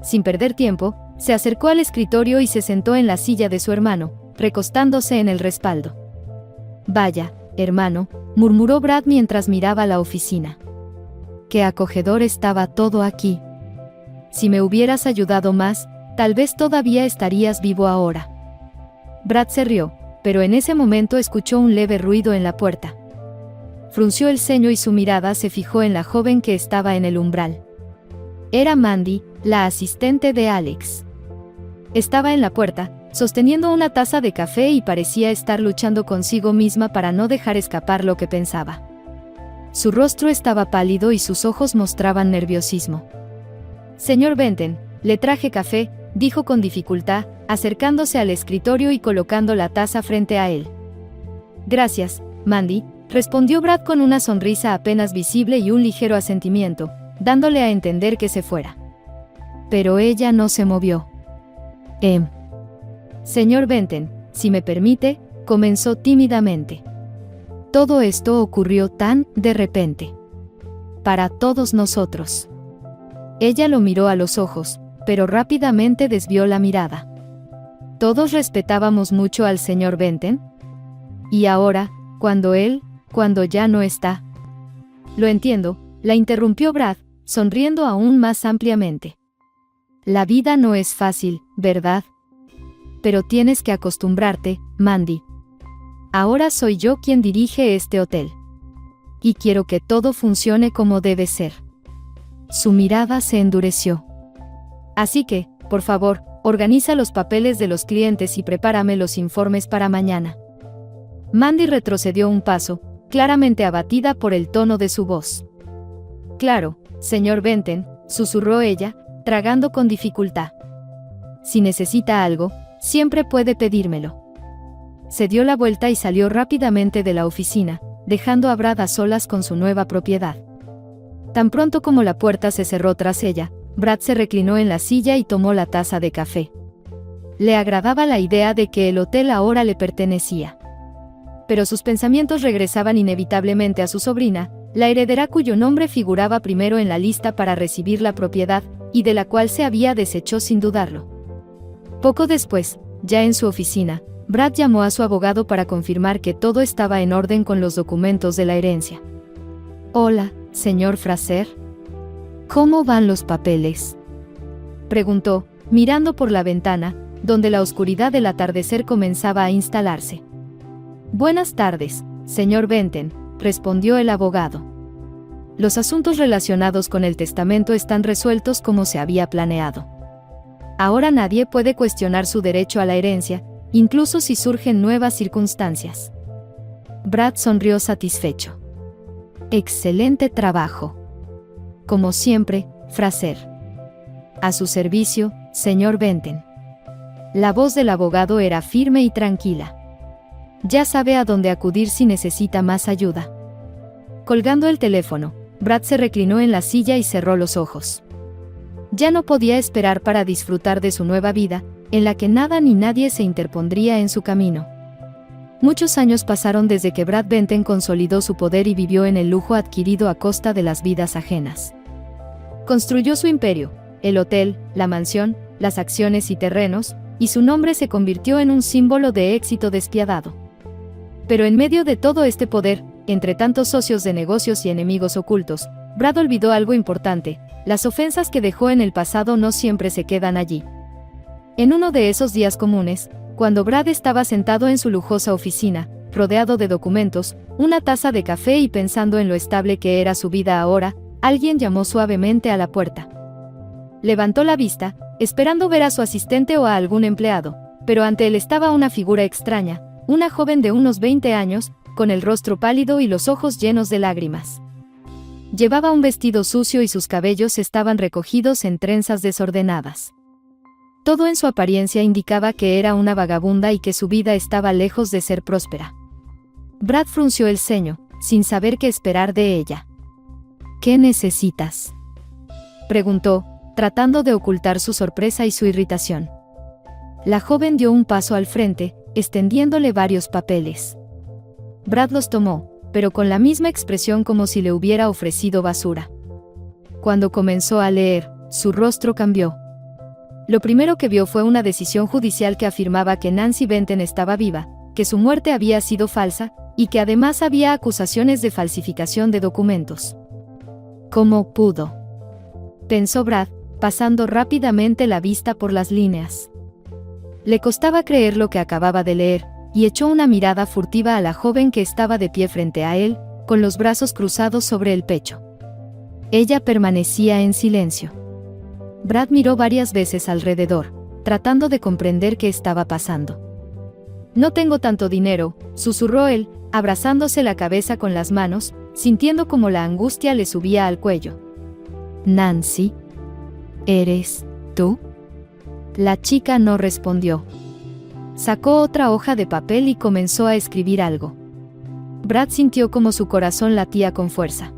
Sin perder tiempo, se acercó al escritorio y se sentó en la silla de su hermano, recostándose en el respaldo. Vaya, hermano, murmuró Brad mientras miraba la oficina. Qué acogedor estaba todo aquí. Si me hubieras ayudado más, tal vez todavía estarías vivo ahora. Brad se rió, pero en ese momento escuchó un leve ruido en la puerta. Frunció el ceño y su mirada se fijó en la joven que estaba en el umbral. Era Mandy, la asistente de Alex. Estaba en la puerta, sosteniendo una taza de café y parecía estar luchando consigo misma para no dejar escapar lo que pensaba. Su rostro estaba pálido y sus ojos mostraban nerviosismo. «Señor Benton, le traje café», dijo con dificultad, acercándose al escritorio y colocando la taza frente a él. «Gracias, Mandy», respondió Brad con una sonrisa apenas visible y un ligero asentimiento, dándole a entender que se fuera. Pero ella no se movió. Señor Benton, si me permite», comenzó tímidamente. Todo esto ocurrió tan de repente. Para todos nosotros. Ella lo miró a los ojos, pero rápidamente desvió la mirada. ¿Todos respetábamos mucho al señor Benton? Y ahora, cuando ya no está. Lo entiendo, la interrumpió Brad, sonriendo aún más ampliamente. La vida no es fácil, ¿verdad? Pero tienes que acostumbrarte, Mandy. Ahora soy yo quien dirige este hotel. Y quiero que todo funcione como debe ser. Su mirada se endureció. Así que, por favor, organiza los papeles de los clientes y prepárame los informes para mañana. Mandy retrocedió un paso, claramente abatida por el tono de su voz. Claro, señor Benton, susurró ella, tragando con dificultad. Si necesita algo, siempre puede pedírmelo. Se dio la vuelta y salió rápidamente de la oficina, dejando a Brad a solas con su nueva propiedad. Tan pronto como la puerta se cerró tras ella, Brad se reclinó en la silla y tomó la taza de café. Le agradaba la idea de que el hotel ahora le pertenecía. Pero sus pensamientos regresaban inevitablemente a su sobrina, la heredera cuyo nombre figuraba primero en la lista para recibir la propiedad, y de la cual se había deshecho sin dudarlo. Poco después, ya en su oficina, Brad llamó a su abogado para confirmar que todo estaba en orden con los documentos de la herencia. «Hola, señor Fraser. ¿Cómo van los papeles?», preguntó, mirando por la ventana, donde la oscuridad del atardecer comenzaba a instalarse. «Buenas tardes, señor Benton», respondió el abogado. «Los asuntos relacionados con el testamento están resueltos como se había planeado. Ahora nadie puede cuestionar su derecho a la herencia, incluso si surgen nuevas circunstancias». Brad sonrió satisfecho. «Excelente trabajo. Como siempre, Fraser. A su servicio, señor Benton». La voz del abogado era firme y tranquila. Ya sabe a dónde acudir si necesita más ayuda. Colgando el teléfono, Brad se reclinó en la silla y cerró los ojos. Ya no podía esperar para disfrutar de su nueva vida, en la que nada ni nadie se interpondría en su camino. Muchos años pasaron desde que Brad Benton consolidó su poder y vivió en el lujo adquirido a costa de las vidas ajenas. Construyó su imperio, el hotel, la mansión, las acciones y terrenos, y su nombre se convirtió en un símbolo de éxito despiadado. Pero en medio de todo este poder, entre tantos socios de negocios y enemigos ocultos, Brad olvidó algo importante: las ofensas que dejó en el pasado no siempre se quedan allí. En uno de esos días comunes, cuando Brad estaba sentado en su lujosa oficina, rodeado de documentos, una taza de café y pensando en lo estable que era su vida ahora, alguien llamó suavemente a la puerta. Levantó la vista, esperando ver a su asistente o a algún empleado, pero ante él estaba una figura extraña, una joven de unos 20 años, con el rostro pálido y los ojos llenos de lágrimas. Llevaba un vestido sucio y sus cabellos estaban recogidos en trenzas desordenadas. Todo en su apariencia indicaba que era una vagabunda y que su vida estaba lejos de ser próspera. Brad frunció el ceño, sin saber qué esperar de ella. «¿Qué necesitas?», preguntó, tratando de ocultar su sorpresa y su irritación. La joven dio un paso al frente, extendiéndole varios papeles. Brad los tomó, pero con la misma expresión como si le hubiera ofrecido basura. Cuando comenzó a leer, su rostro cambió. Lo primero que vio fue una decisión judicial que afirmaba que Nancy Benton estaba viva, que su muerte había sido falsa, y que además había acusaciones de falsificación de documentos. «¿Cómo pudo?», pensó Brad, pasando rápidamente la vista por las líneas. Le costaba creer lo que acababa de leer, y echó una mirada furtiva a la joven que estaba de pie frente a él, con los brazos cruzados sobre el pecho. Ella permanecía en silencio. Brad miró varias veces alrededor, tratando de comprender qué estaba pasando. No tengo tanto dinero, susurró él, abrazándose la cabeza con las manos, sintiendo como la angustia le subía al cuello. Nancy, ¿eres tú? La chica no respondió. Sacó otra hoja de papel y comenzó a escribir algo. Brad sintió como su corazón latía con fuerza.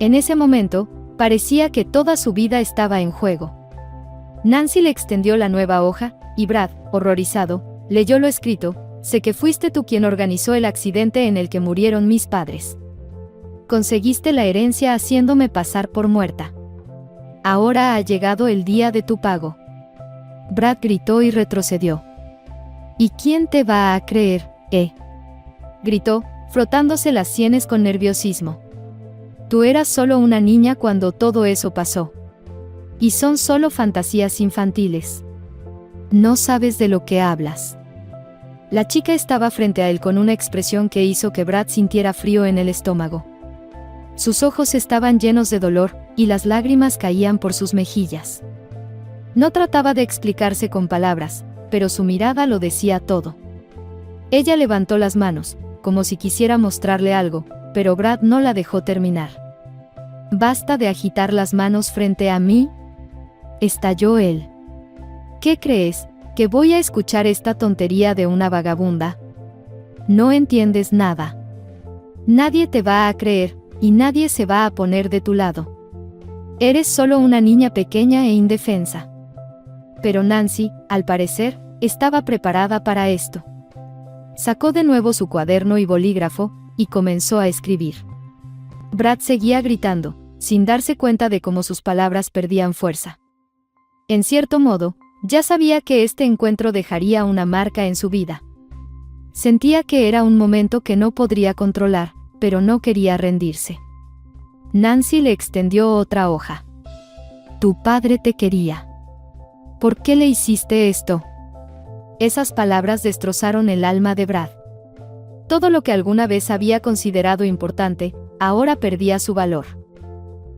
En ese momento, parecía que toda su vida estaba en juego. Nancy le extendió la nueva hoja, y Brad, horrorizado, leyó lo escrito: sé que fuiste tú quien organizó el accidente en el que murieron mis padres. Conseguiste la herencia haciéndome pasar por muerta. Ahora ha llegado el día de tu pago. Brad gritó y retrocedió. ¿Y quién te va a creer, gritó, frotándose las sienes con nerviosismo. Tú eras solo una niña cuando todo eso pasó. Y son solo fantasías infantiles. No sabes de lo que hablas. La chica estaba frente a él con una expresión que hizo que Brad sintiera frío en el estómago. Sus ojos estaban llenos de dolor, y las lágrimas caían por sus mejillas. No trataba de explicarse con palabras, pero su mirada lo decía todo. Ella levantó las manos, como si quisiera mostrarle algo, pero Brad no la dejó terminar. «Basta de agitar las manos frente a mí», estalló él. «¿Qué crees, que voy a escuchar esta tontería de una vagabunda? No entiendes nada. Nadie te va a creer, y nadie se va a poner de tu lado. Eres solo una niña pequeña e indefensa». Pero Nancy, al parecer, estaba preparada para esto. Sacó de nuevo su cuaderno y bolígrafo, y comenzó a escribir. Brad seguía gritando, sin darse cuenta de cómo sus palabras perdían fuerza. En cierto modo, ya sabía que este encuentro dejaría una marca en su vida. Sentía que era un momento que no podría controlar, pero no quería rendirse. Nancy le extendió otra hoja. «Tu padre te quería. ¿Por qué le hiciste esto?». Esas palabras destrozaron el alma de Brad. Todo lo que alguna vez había considerado importante, ahora perdía su valor.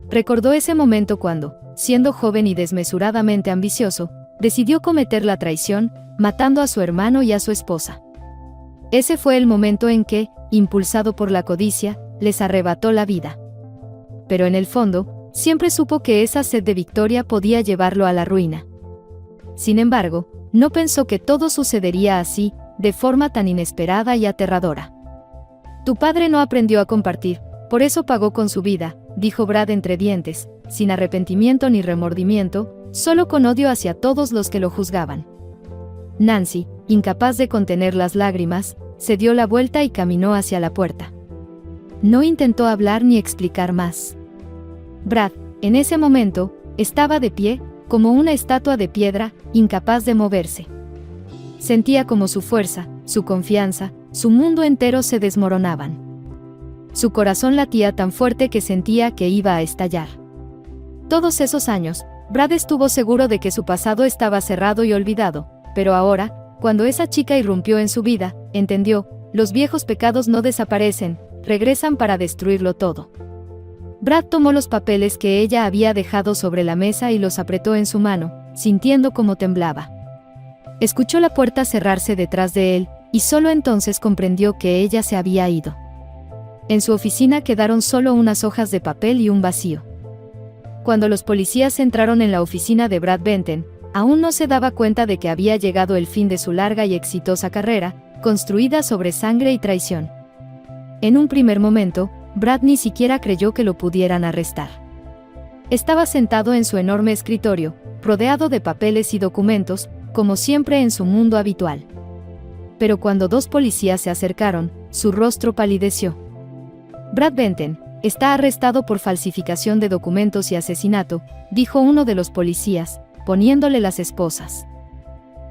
Recordó ese momento cuando, siendo joven y desmesuradamente ambicioso, decidió cometer la traición, matando a su hermano y a su esposa. Ese fue el momento en que, impulsado por la codicia, les arrebató la vida. Pero en el fondo, siempre supo que esa sed de victoria podía llevarlo a la ruina. Sin embargo, no pensó que todo sucedería así, de forma tan inesperada y aterradora. «Tu padre no aprendió a compartir, por eso pagó con su vida», dijo Brad entre dientes, sin arrepentimiento ni remordimiento, solo con odio hacia todos los que lo juzgaban. Nancy, incapaz de contener las lágrimas, se dio la vuelta y caminó hacia la puerta. No intentó hablar ni explicar más. Brad, en ese momento, estaba de pie, como una estatua de piedra, incapaz de moverse. Sentía como su fuerza, su confianza, su mundo entero se desmoronaban. Su corazón latía tan fuerte que sentía que iba a estallar. Todos esos años, Brad estuvo seguro de que su pasado estaba cerrado y olvidado, pero ahora, cuando esa chica irrumpió en su vida, entendió: los viejos pecados no desaparecen, regresan para destruirlo todo. Brad tomó los papeles que ella había dejado sobre la mesa y los apretó en su mano, sintiendo cómo temblaba. Escuchó la puerta cerrarse detrás de él, y solo entonces comprendió que ella se había ido. En su oficina quedaron solo unas hojas de papel y un vacío. Cuando los policías entraron en la oficina de Brad Benton, aún no se daba cuenta de que había llegado el fin de su larga y exitosa carrera, construida sobre sangre y traición. En un primer momento, Brad ni siquiera creyó que lo pudieran arrestar. Estaba sentado en su enorme escritorio, rodeado de papeles y documentos, como siempre en su mundo habitual. Pero cuando dos policías se acercaron, su rostro palideció. «Brad Benton está arrestado por falsificación de documentos y asesinato», dijo uno de los policías, poniéndole las esposas.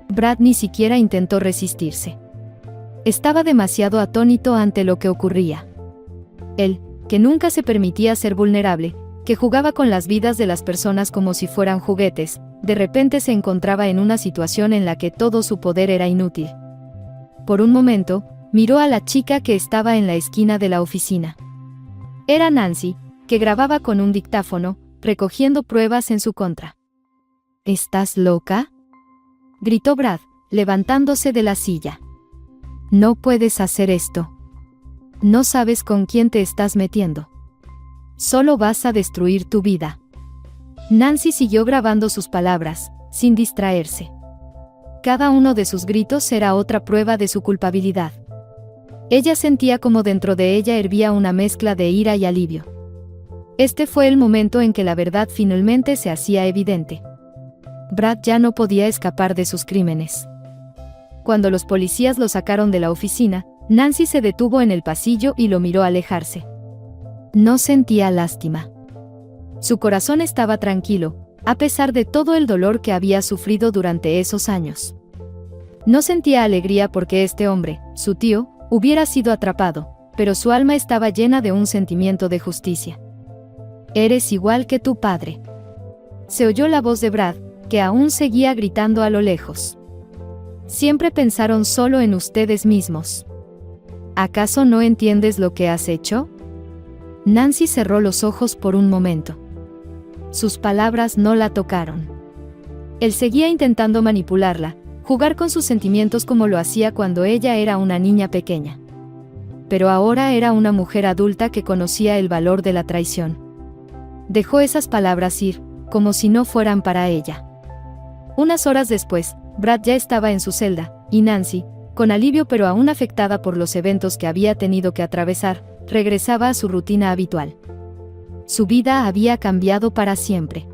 Brad ni siquiera intentó resistirse. Estaba demasiado atónito ante lo que ocurría. Él, que nunca se permitía ser vulnerable, que jugaba con las vidas de las personas como si fueran juguetes, de repente se encontraba en una situación en la que todo su poder era inútil. Por un momento, miró a la chica que estaba en la esquina de la oficina. Era Nancy, que grababa con un dictáfono, recogiendo pruebas en su contra. ¿Estás loca?, gritó Brad, levantándose de la silla. No puedes hacer esto. No sabes con quién te estás metiendo. Solo vas a destruir tu vida. Nancy siguió grabando sus palabras, sin distraerse. Cada uno de sus gritos era otra prueba de su culpabilidad. Ella sentía como dentro de ella hervía una mezcla de ira y alivio. Este fue el momento en que la verdad finalmente se hacía evidente. Brad ya no podía escapar de sus crímenes. Cuando los policías lo sacaron de la oficina, Nancy se detuvo en el pasillo y lo miró alejarse. No sentía lástima. Su corazón estaba tranquilo, a pesar de todo el dolor que había sufrido durante esos años. No sentía alegría porque este hombre, su tío, hubiera sido atrapado, pero su alma estaba llena de un sentimiento de justicia. Eres igual que tu padre. Se oyó la voz de Brad, que aún seguía gritando a lo lejos. Siempre pensaron solo en ustedes mismos. ¿Acaso no entiendes lo que has hecho? Nancy cerró los ojos por un momento. Sus palabras no la tocaron. Él seguía intentando manipularla, jugar con sus sentimientos como lo hacía cuando ella era una niña pequeña. Pero ahora era una mujer adulta que conocía el valor de la traición. Dejó esas palabras ir, como si no fueran para ella. Unas horas después, Brad ya estaba en su celda, y Nancy, con alivio pero aún afectada por los eventos que había tenido que atravesar, regresaba a su rutina habitual. Su vida había cambiado para siempre.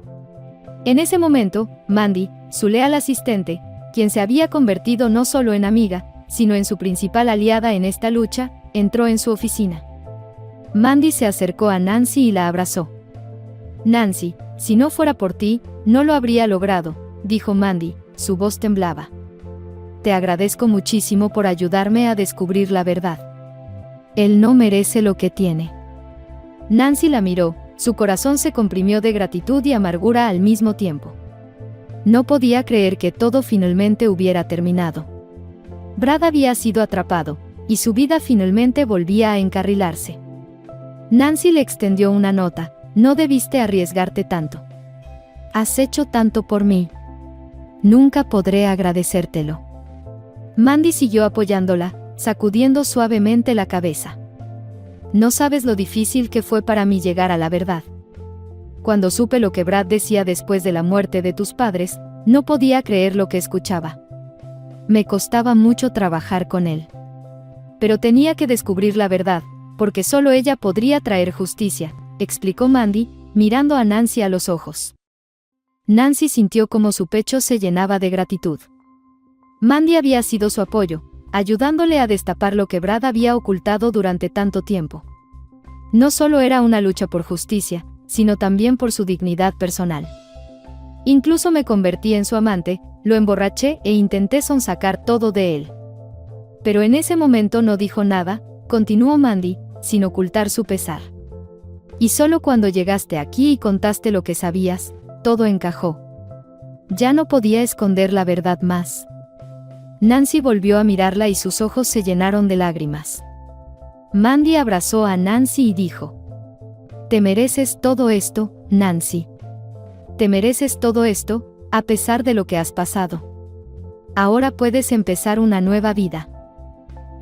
En ese momento, Mandy, su leal asistente, quien se había convertido no solo en amiga, sino en su principal aliada en esta lucha, entró en su oficina. Mandy se acercó a Nancy y la abrazó. Nancy, si no fuera por ti, no lo habría logrado, dijo Mandy, su voz temblaba. Te agradezco muchísimo por ayudarme a descubrir la verdad. Él no merece lo que tiene. Nancy la miró, su corazón se comprimió de gratitud y amargura al mismo tiempo. No podía creer que todo finalmente hubiera terminado. Brad había sido atrapado, y su vida finalmente volvía a encarrilarse. Nancy le extendió una nota. No debiste arriesgarte tanto. Has hecho tanto por mí. Nunca podré agradecértelo. Mandy siguió apoyándola, sacudiendo suavemente la cabeza. No sabes lo difícil que fue para mí llegar a la verdad. Cuando supe lo que Brad decía después de la muerte de tus padres, no podía creer lo que escuchaba. Me costaba mucho trabajar con él. Pero tenía que descubrir la verdad, porque solo ella podría traer justicia, explicó Mandy, mirando a Nancy a los ojos. Nancy sintió como su pecho se llenaba de gratitud. Mandy había sido su apoyo, ayudándole a destapar lo que Brad había ocultado durante tanto tiempo. No solo era una lucha por justicia, sino también por su dignidad personal. Incluso me convertí en su amante, lo emborraché e intenté sonsacar todo de él. Pero en ese momento no dijo nada, continuó Mandy, sin ocultar su pesar. Y solo cuando llegaste aquí y contaste lo que sabías, todo encajó. Ya no podía esconder la verdad más. Nancy volvió a mirarla y sus ojos se llenaron de lágrimas. Mandy abrazó a Nancy y dijo: Te mereces todo esto, Nancy. Te mereces todo esto, a pesar de lo que has pasado. Ahora puedes empezar una nueva vida.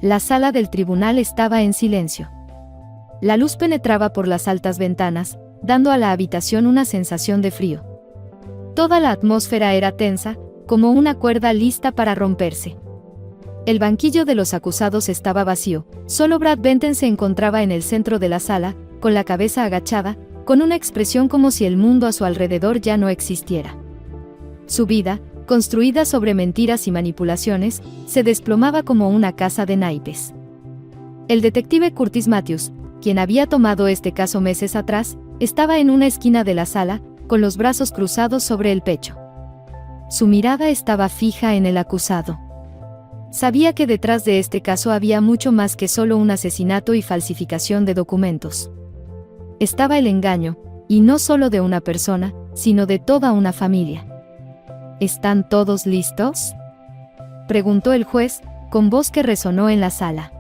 La sala del tribunal estaba en silencio. La luz penetraba por las altas ventanas, dando a la habitación una sensación de frío. Toda la atmósfera era tensa, como una cuerda lista para romperse. El banquillo de los acusados estaba vacío, solo Brad Benton se encontraba en el centro de la sala, con la cabeza agachada, con una expresión como si el mundo a su alrededor ya no existiera. Su vida, construida sobre mentiras y manipulaciones, se desplomaba como una casa de naipes. El detective Curtis Matthews, quien había tomado este caso meses atrás, estaba en una esquina de la sala, con los brazos cruzados sobre el pecho. Su mirada estaba fija en el acusado. Sabía que detrás de este caso había mucho más que solo un asesinato y falsificación de documentos. Estaba el engaño, y no solo de una persona, sino de toda una familia. ¿Están todos listos?, preguntó el juez, con voz que resonó en la sala.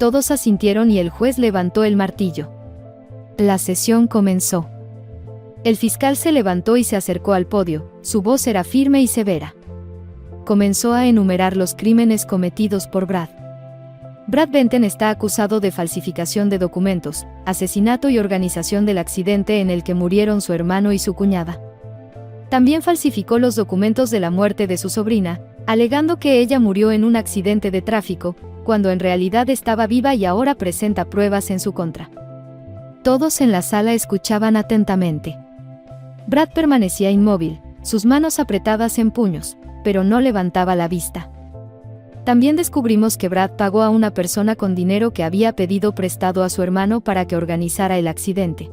Todos asintieron y el juez levantó el martillo. La sesión comenzó. El fiscal se levantó y se acercó al podio, su voz era firme y severa. Comenzó a enumerar los crímenes cometidos por Brad. Brad Benton está acusado de falsificación de documentos, asesinato y organización del accidente en el que murieron su hermano y su cuñada. También falsificó los documentos de la muerte de su sobrina, alegando que ella murió en un accidente de tráfico, cuando en realidad estaba viva y ahora presenta pruebas en su contra. Todos en la sala escuchaban atentamente. Brad permanecía inmóvil, sus manos apretadas en puños, pero no levantaba la vista. También descubrimos que Brad pagó a una persona con dinero que había pedido prestado a su hermano para que organizara el accidente.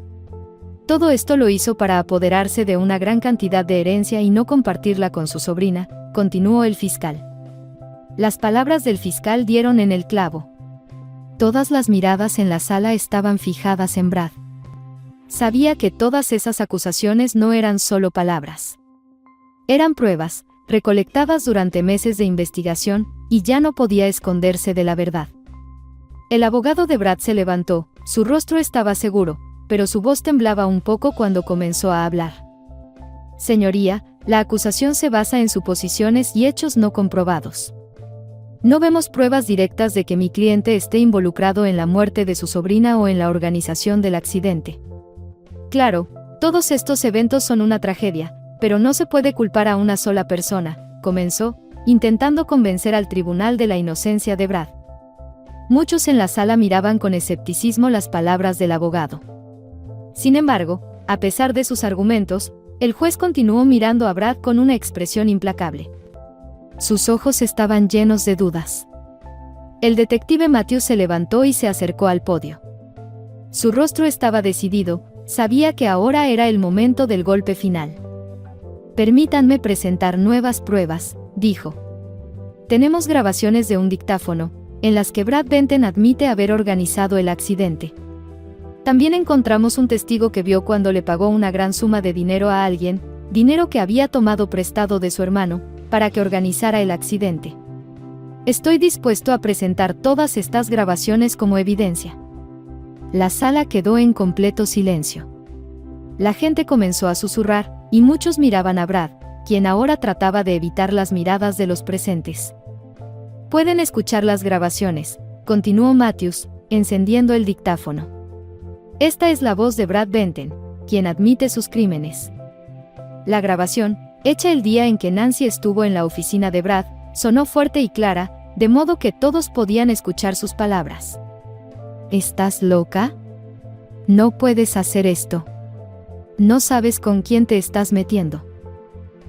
Todo esto lo hizo para apoderarse de una gran cantidad de herencia y no compartirla con su sobrina, continuó el fiscal. Las palabras del fiscal dieron en el clavo. Todas las miradas en la sala estaban fijadas en Brad. Sabía que todas esas acusaciones no eran solo palabras. Eran pruebas, recolectadas durante meses de investigación, y ya no podía esconderse de la verdad. El abogado de Brad se levantó, su rostro estaba seguro, pero su voz temblaba un poco cuando comenzó a hablar. Señoría, la acusación se basa en suposiciones y hechos no comprobados. No vemos pruebas directas de que mi cliente esté involucrado en la muerte de su sobrina o en la organización del accidente. Claro, todos estos eventos son una tragedia, pero no se puede culpar a una sola persona, comenzó, intentando convencer al tribunal de la inocencia de Brad. Muchos en la sala miraban con escepticismo las palabras del abogado. Sin embargo, a pesar de sus argumentos, el juez continuó mirando a Brad con una expresión implacable. Sus ojos estaban llenos de dudas. El detective Matthews se levantó y se acercó al podio. Su rostro estaba decidido, sabía que ahora era el momento del golpe final. Permítanme presentar nuevas pruebas, dijo. Tenemos grabaciones de un dictáfono, en las que Brad Benton admite haber organizado el accidente. También encontramos un testigo que vio cuando le pagó una gran suma de dinero a alguien, dinero que había tomado prestado de su hermano, para que organizara el accidente. Estoy dispuesto a presentar todas estas grabaciones como evidencia. La sala quedó en completo silencio. La gente comenzó a susurrar, y muchos miraban a Brad, quien ahora trataba de evitar las miradas de los presentes. Pueden escuchar las grabaciones, continuó Matthews, encendiendo el dictáfono. Esta es la voz de Brad Benton, quien admite sus crímenes. La grabación, hecha el día en que Nancy estuvo en la oficina de Brad, sonó fuerte y clara, de modo que todos podían escuchar sus palabras. ¿Estás loca? No puedes hacer esto. No sabes con quién te estás metiendo.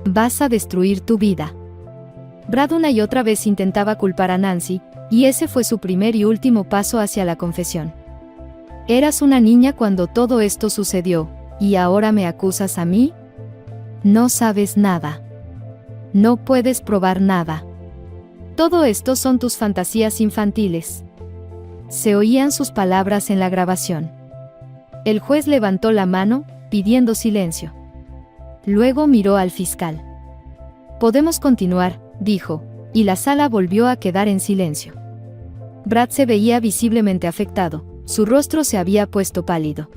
Vas a destruir tu vida. Brad una y otra vez intentaba culpar a Nancy, y ese fue su primer y último paso hacia la confesión. Eras una niña cuando todo esto sucedió, ¿y ahora me acusas a mí? No sabes nada. No puedes probar nada. Todo esto son tus fantasías infantiles. Se oían sus palabras en la grabación. El juez levantó la mano, pidiendo silencio. Luego miró al fiscal. Podemos continuar, dijo, y la sala volvió a quedar en silencio. Brad se veía visiblemente afectado, su rostro se había puesto pálido.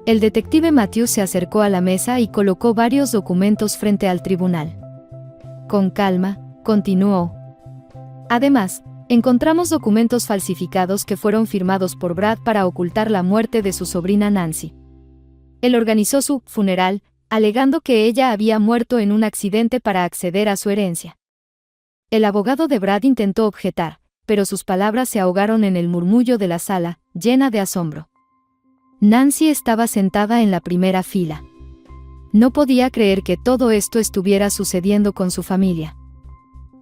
El detective Matthews se acercó a la mesa y colocó varios documentos frente al tribunal. Con calma, continuó. Además, encontramos documentos falsificados que fueron firmados por Brad para ocultar la muerte de su sobrina Nancy. Él organizó su funeral, alegando que ella había muerto en un accidente para acceder a su herencia. El abogado de Brad intentó objetar, pero sus palabras se ahogaron en el murmullo de la sala, llena de asombro. Nancy estaba sentada en la primera fila. No podía creer que todo esto estuviera sucediendo con su familia.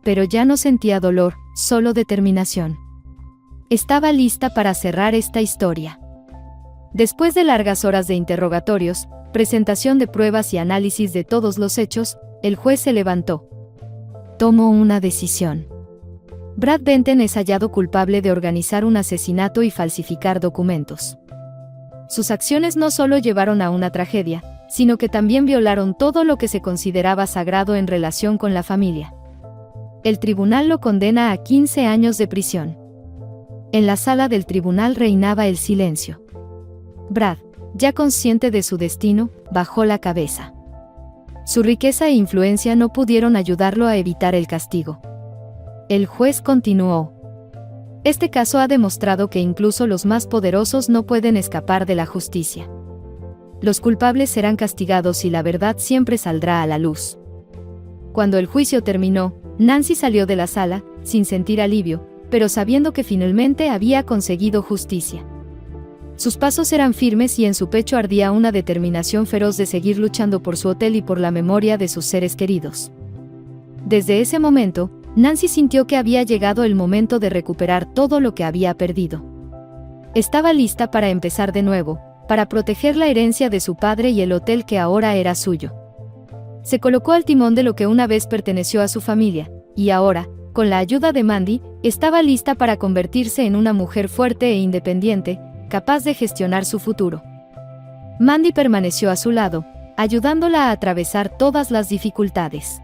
Pero ya no sentía dolor, solo determinación. Estaba lista para cerrar esta historia. Después de largas horas de interrogatorios, presentación de pruebas y análisis de todos los hechos, el juez se levantó. Tomó una decisión. Brad Benton es hallado culpable de organizar un asesinato y falsificar documentos. Sus acciones no solo llevaron a una tragedia, sino que también violaron todo lo que se consideraba sagrado en relación con la familia. El tribunal lo condena a 15 años de prisión. En la sala del tribunal reinaba el silencio. Brad, ya consciente de su destino, bajó la cabeza. Su riqueza e influencia no pudieron ayudarlo a evitar el castigo. El juez continuó. Este caso ha demostrado que incluso los más poderosos no pueden escapar de la justicia. Los culpables serán castigados y la verdad siempre saldrá a la luz. Cuando el juicio terminó, Nancy salió de la sala, sin sentir alivio, pero sabiendo que finalmente había conseguido justicia. Sus pasos eran firmes y en su pecho ardía una determinación feroz de seguir luchando por su hotel y por la memoria de sus seres queridos. Desde ese momento, Nancy sintió que había llegado el momento de recuperar todo lo que había perdido. Estaba lista para empezar de nuevo, para proteger la herencia de su padre y el hotel que ahora era suyo. Se colocó al timón de lo que una vez perteneció a su familia, y ahora, con la ayuda de Mandy, estaba lista para convertirse en una mujer fuerte e independiente, capaz de gestionar su futuro. Mandy permaneció a su lado, ayudándola a atravesar todas las dificultades.